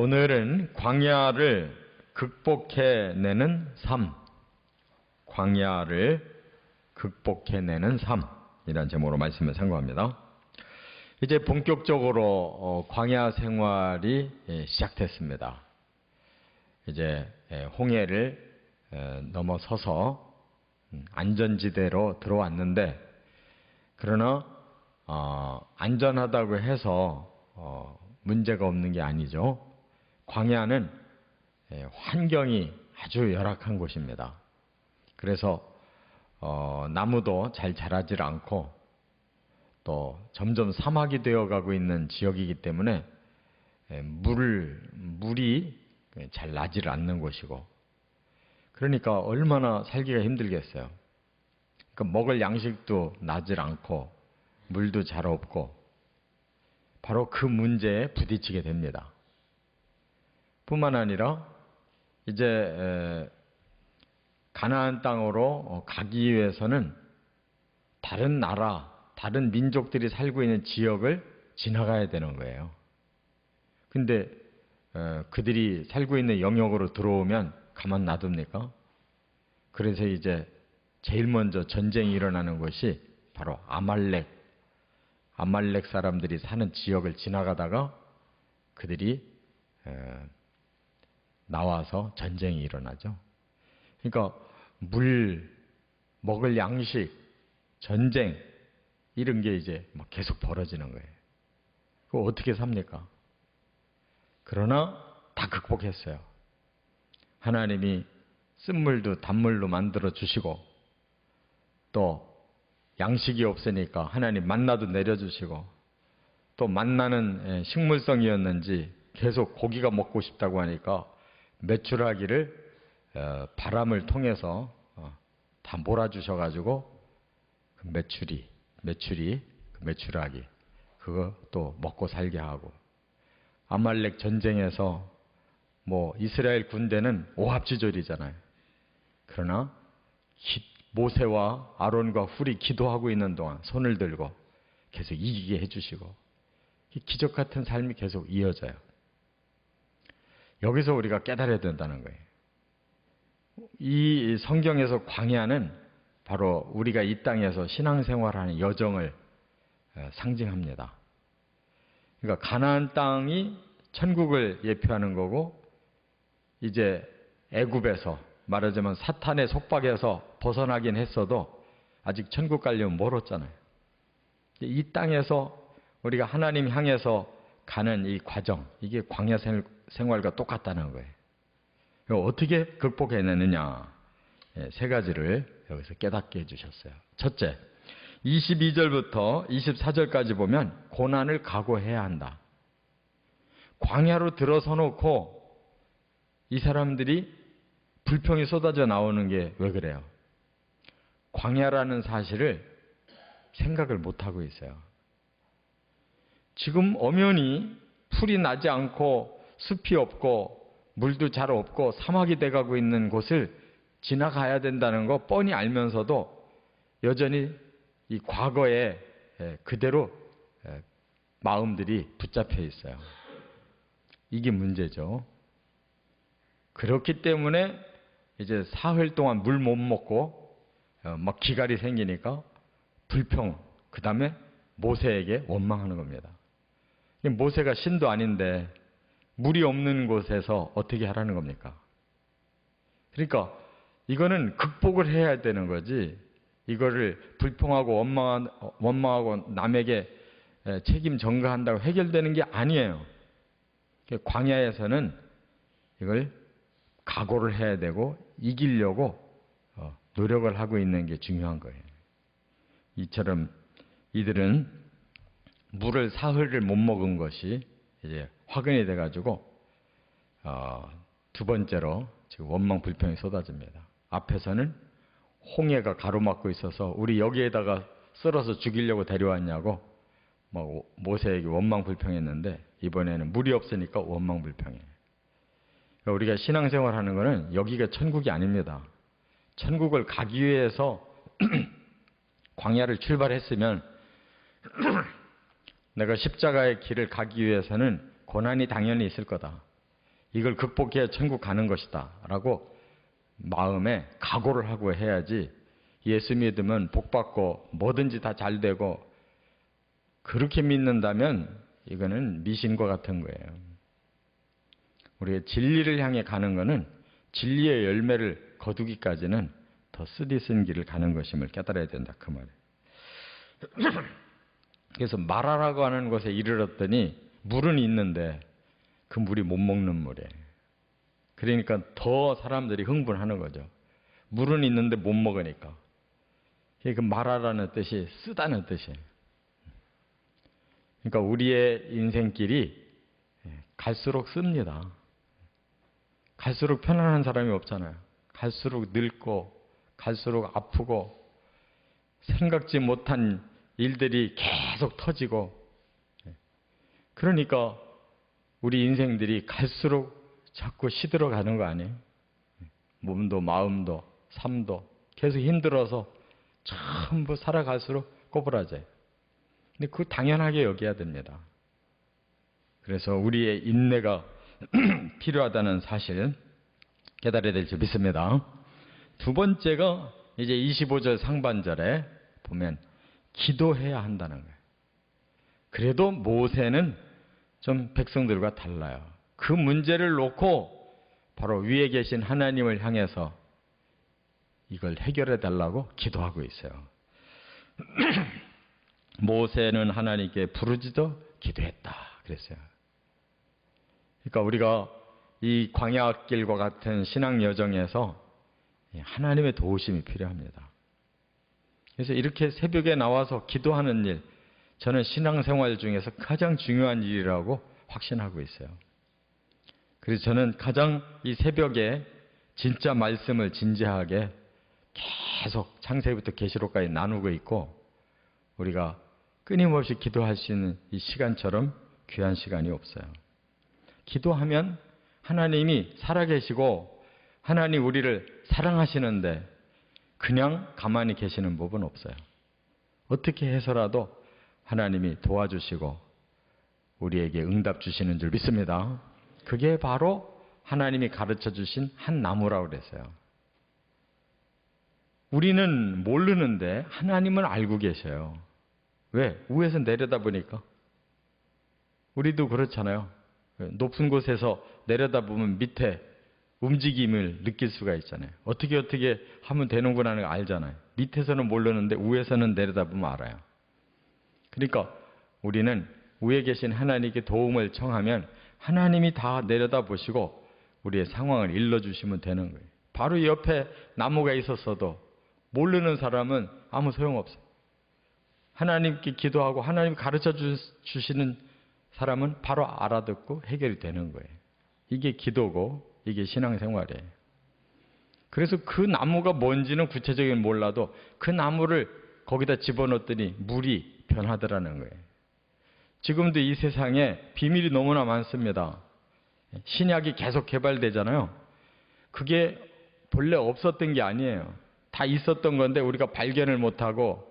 오늘은 광야를 극복해내는 삶, 광야를 극복해내는 삶이라는 제목으로 말씀을 선고합니다. 이제 본격적으로 광야 생활이 시작됐습니다. 이제 홍해를 넘어서서 안전지대로 들어왔는데, 그러나 안전하다고 해서 문제가 없는 게 아니죠. 광야는 환경이 아주 열악한 곳입니다. 그래서 나무도 잘 자라질 않고 또 점점 사막이 되어가고 있는 지역이기 때문에 물이 잘 나질 않는 곳이고, 그러니까 얼마나 살기가 힘들겠어요. 그러니까 먹을 양식도 나질 않고 물도 잘 없고, 바로 그 문제에 부딪히게 됩니다. 뿐만 아니라 이제 가나안 땅으로 가기 위해서는 다른 나라, 다른 민족들이 살고 있는 지역을 지나가야 되는 거예요. 근데 그들이 살고 있는 영역으로 들어오면 가만 놔둡니까? 그래서 이제 제일 먼저 전쟁이 일어나는 것이 바로 아말렉 사람들이 사는 지역을 지나가다가 그들이 나와서 전쟁이 일어나죠. 그러니까 먹을 양식, 전쟁 이런 게 이제 계속 벌어지는 거예요. 그거 어떻게 삽니까? 그러나 다 극복했어요. 하나님이 쓴물도 단물로 만들어 주시고, 또 양식이 없으니까 하나님 만나도 내려주시고, 또 만나는 식물성이었는지 계속 고기가 먹고 싶다고 하니까 메추라기를 바람을 통해서 다 몰아주셔가지고 메추라기 그거 또 먹고 살게 하고, 아말렉 전쟁에서 이스라엘 군대는 오합지졸이잖아요. 그러나 모세와 아론과 훌이 기도하고 있는 동안 손을 들고 계속 이기게 해주시고, 기적 같은 삶이 계속 이어져요. 여기서 우리가 깨달아야 된다는 거예요. 이 성경에서 광야는 바로 우리가 이 땅에서 신앙생활하는 여정을 상징합니다. 그러니까 가나안 땅이 천국을 예표하는 거고, 이제 애굽에서 말하자면 사탄의 속박에서 벗어나긴 했어도 아직 천국 가려면 멀었잖아요. 이 땅에서 우리가 하나님 향해서 가는 이 과정, 이게 광야 생활과 똑같다는 거예요. 어떻게 극복해내느냐, 세 가지를 여기서 깨닫게 해주셨어요. 첫째, 22절부터 24절까지 보면 고난을 각오해야 한다. 광야로 들어서 놓고 이 사람들이 불평이 쏟아져 나오는 게 왜 그래요? 광야라는 사실을 생각을 못하고 있어요. 지금 엄연히 풀이 나지 않고 숲이 없고 물도 잘 없고 사막이 돼가고 있는 곳을 지나가야 된다는 거 뻔히 알면서도 여전히 이 과거에 그대로 마음들이 붙잡혀 있어요. 이게 문제죠. 그렇기 때문에 이제 사흘 동안 물 못 먹고 막 기갈이 생기니까 불평, 그 다음에 모세에게 원망하는 겁니다. 모세가 신도 아닌데 물이 없는 곳에서 어떻게 하라는 겁니까? 그러니까 이거는 극복을 해야 되는 거지, 이거를 불평하고 원망하고 남에게 책임 전가한다고 해결되는 게 아니에요. 광야에서는 이걸 각오를 해야 되고 이기려고 노력을 하고 있는 게 중요한 거예요. 이처럼 이들은 물을 사흘을 못 먹은 것이 이제 화근이 돼가지고 두 번째로 지금 원망 불평이 쏟아집니다. 앞에서는 홍해가 가로막고 있어서 우리 여기에다가 썰어서 죽이려고 데려왔냐고 모세에게 원망 불평했는데, 이번에는 물이 없으니까 원망 불평해요. 그러니까 우리가 신앙생활 하는 거는 여기가 천국이 아닙니다. 천국을 가기 위해서 광야를 출발했으면 내가 십자가의 길을 가기 위해서는 고난이 당연히 있을 거다. 이걸 극복해야 천국 가는 것이다 라고 마음에 각오를 하고 해야지, 예수 믿으면 복받고 뭐든지 다 잘 되고 그렇게 믿는다면 이거는 미신과 같은 거예요. 우리가 진리를 향해 가는 것은 진리의 열매를 거두기까지는 더 쓰디쓴 길을 가는 것임을 깨달아야 된다, 그 말이에요. 그래서 마라라고 하는 곳에 이르렀더니 물은 있는데 그 물이 못 먹는 물이에요. 그러니까 더 사람들이 흥분하는 거죠. 물은 있는데 못 먹으니까. 그 마라라는 뜻이 쓰다는 뜻이에요. 그러니까 우리의 인생길이 갈수록 씁니다. 갈수록 편안한 사람이 없잖아요. 갈수록 늙고 갈수록 아프고 생각지 못한 일들이 계속 터지고, 그러니까 우리 인생들이 갈수록 자꾸 시들어가는 거 아니에요? 몸도 마음도 삶도 계속 힘들어서 전부 살아갈수록 꼬부라져요. 근데 그거 당연하게 여겨야 됩니다. 그래서 우리의 인내가 필요하다는 사실 깨달아야 될 줄 믿습니다. 두 번째가 이제 25절 상반절에 보면 기도해야 한다는 거예요. 그래도 모세는 좀 백성들과 달라요. 그 문제를 놓고 바로 위에 계신 하나님을 향해서 이걸 해결해 달라고 기도하고 있어요. 모세는 하나님께 부르짖어 기도했다 그랬어요. 그러니까 우리가 이 광야길과 같은 신앙 여정에서 하나님의 도우심이 필요합니다. 그래서 이렇게 새벽에 나와서 기도하는 일, 저는 신앙생활 중에서 가장 중요한 일이라고 확신하고 있어요. 그래서 저는 가장 이 새벽에 진짜 말씀을 진지하게 계속 창세기부터 계시록까지 나누고 있고, 우리가 끊임없이 기도할 수 있는 이 시간처럼 귀한 시간이 없어요. 기도하면 하나님이 살아계시고 하나님 우리를 사랑하시는데 그냥 가만히 계시는 법은 없어요. 어떻게 해서라도 하나님이 도와주시고 우리에게 응답 주시는 줄 믿습니다. 그게 바로 하나님이 가르쳐 주신 한 나무라고 그랬어요. 우리는 모르는데 하나님은 알고 계셔요. 왜? 위에서 내려다보니까. 우리도 그렇잖아요. 높은 곳에서 내려다보면 밑에 움직임을 느낄 수가 있잖아요. 어떻게 하면 되는구나 하는 거 알잖아요. 밑에서는 모르는데 위에서는 내려다보면 알아요. 그러니까 우리는 위에 계신 하나님께 도움을 청하면 하나님이 다 내려다보시고 우리의 상황을 일러주시면 되는 거예요. 바로 옆에 나무가 있었어도 모르는 사람은 아무 소용없어요. 하나님께 기도하고 하나님 가르쳐 주시는 사람은 바로 알아듣고 해결이 되는 거예요. 이게 기도고 이게 신앙생활이에요. 그래서 그 나무가 뭔지는 구체적인 몰라도 그 나무를 거기다 집어넣었더니 물이 변하더라는 거예요. 지금도 이 세상에 비밀이 너무나 많습니다. 신약이 계속 개발되잖아요. 그게 본래 없었던 게 아니에요. 다 있었던 건데 우리가 발견을 못하고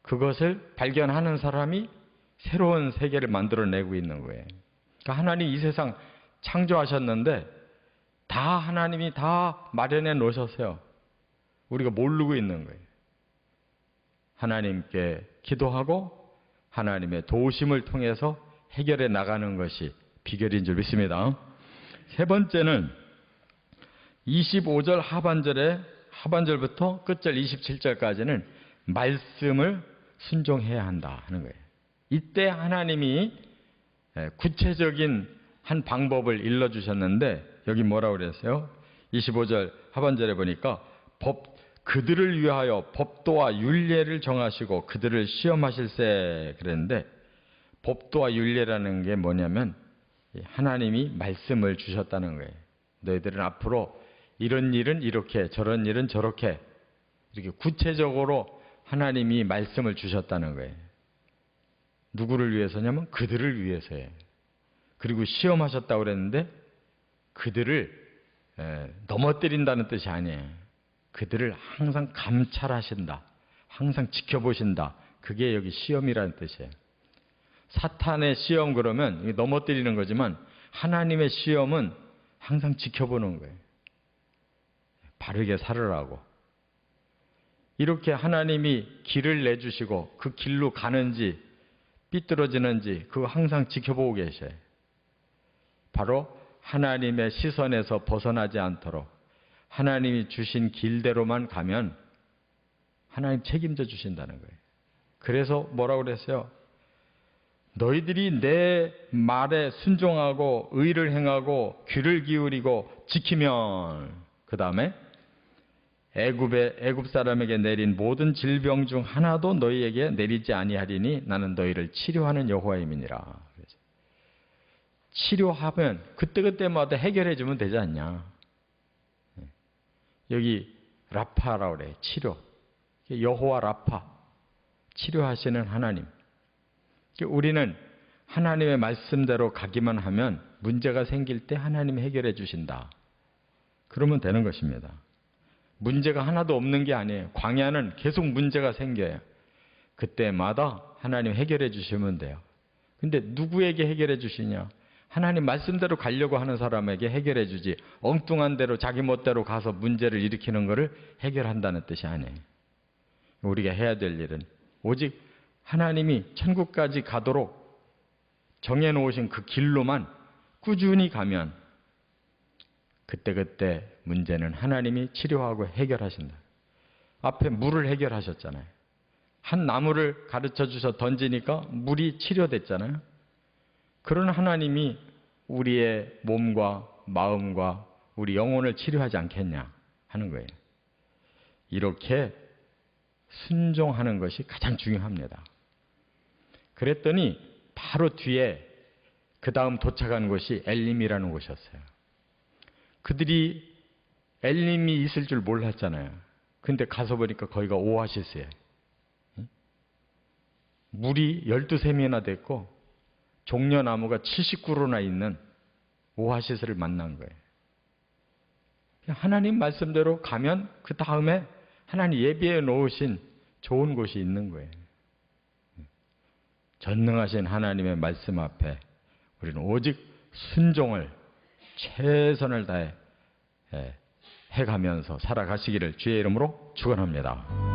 그것을 발견하는 사람이 새로운 세계를 만들어내고 있는 거예요. 그러니까 하나님 이 세상 창조하셨는데 다 하나님이 다 마련해 놓으셨어요. 우리가 모르고 있는 거예요. 하나님께 기도하고 하나님의 도우심을 통해서 해결해 나가는 것이 비결인 줄 믿습니다. 세 번째는 25절 하반절부터 끝절 27절까지는 말씀을 순종해야 한다 하는 거예요. 이때 하나님이 구체적인 한 방법을 일러주셨는데 여기 뭐라고 그랬어요? 25절 하반절에 보니까 그들을 위하여 법도와 율례를 정하시고 그들을 시험하실세 그랬는데, 법도와 율례라는 게 뭐냐면 하나님이 말씀을 주셨다는 거예요. 너희들은 앞으로 이런 일은 이렇게 저런 일은 저렇게 이렇게 구체적으로 하나님이 말씀을 주셨다는 거예요. 누구를 위해서냐면 그들을 위해서예요. 그리고 시험하셨다고 그랬는데 그들을 넘어뜨린다는 뜻이 아니에요. 그들을 항상 감찰하신다. 항상 지켜보신다. 그게 여기 시험이라는 뜻이에요. 사탄의 시험 그러면 넘어뜨리는 거지만 하나님의 시험은 항상 지켜보는 거예요. 바르게 살으라고. 이렇게 하나님이 길을 내주시고 그 길로 가는지 삐뚤어지는지 그거 항상 지켜보고 계셔요. 바로 하나님의 시선에서 벗어나지 않도록 하나님이 주신 길대로만 가면 하나님 책임져 주신다는 거예요. 그래서 뭐라고 그랬어요? 너희들이 내 말에 순종하고 의를 행하고 귀를 기울이고 지키면, 그 다음에 애굽 사람에게 내린 모든 질병 중 하나도 너희에게 내리지 아니하리니 나는 너희를 치료하는 여호와임이니라. 치료하면 그때그때마다 해결해 주면 되지 않냐. 여기 라파라고 그래요. 치료. 여호와 라파. 치료하시는 하나님. 우리는 하나님의 말씀대로 가기만 하면 문제가 생길 때 하나님이 해결해 주신다. 그러면 되는 것입니다. 문제가 하나도 없는 게 아니에요. 광야는 계속 문제가 생겨요. 그때마다 하나님 해결해 주시면 돼요. 근데 누구에게 해결해 주시냐? 하나님 말씀대로 가려고 하는 사람에게 해결해 주지, 엉뚱한 대로 자기 멋대로 가서 문제를 일으키는 것을 해결한다는 뜻이 아니에요. 우리가 해야 될 일은 오직 하나님이 천국까지 가도록 정해놓으신 그 길로만 꾸준히 가면 그때그때 문제는 하나님이 치료하고 해결하신다. 앞에 물을 해결하셨잖아요. 한 나무를 가르쳐 주셔 던지니까 물이 치료됐잖아요. 그런 하나님이 우리의 몸과 마음과 우리 영혼을 치료하지 않겠냐 하는 거예요. 이렇게 순종하는 것이 가장 중요합니다. 그랬더니 바로 뒤에 그 다음 도착한 곳이 엘림이라는 곳이었어요. 그들이 엘림이 있을 줄 몰랐잖아요. 근데 가서 보니까 거기가 오아시스예요. 물이 12샘이나 됐고 종려나무가 70그루나 있는 오아시스를 만난 거예요. 하나님 말씀대로 가면 그 다음에 하나님 예비해 놓으신 좋은 곳이 있는 거예요. 전능하신 하나님의 말씀 앞에 우리는 오직 순종을 최선을 다해 해가면서 살아가시기를 주의 이름으로 축원합니다.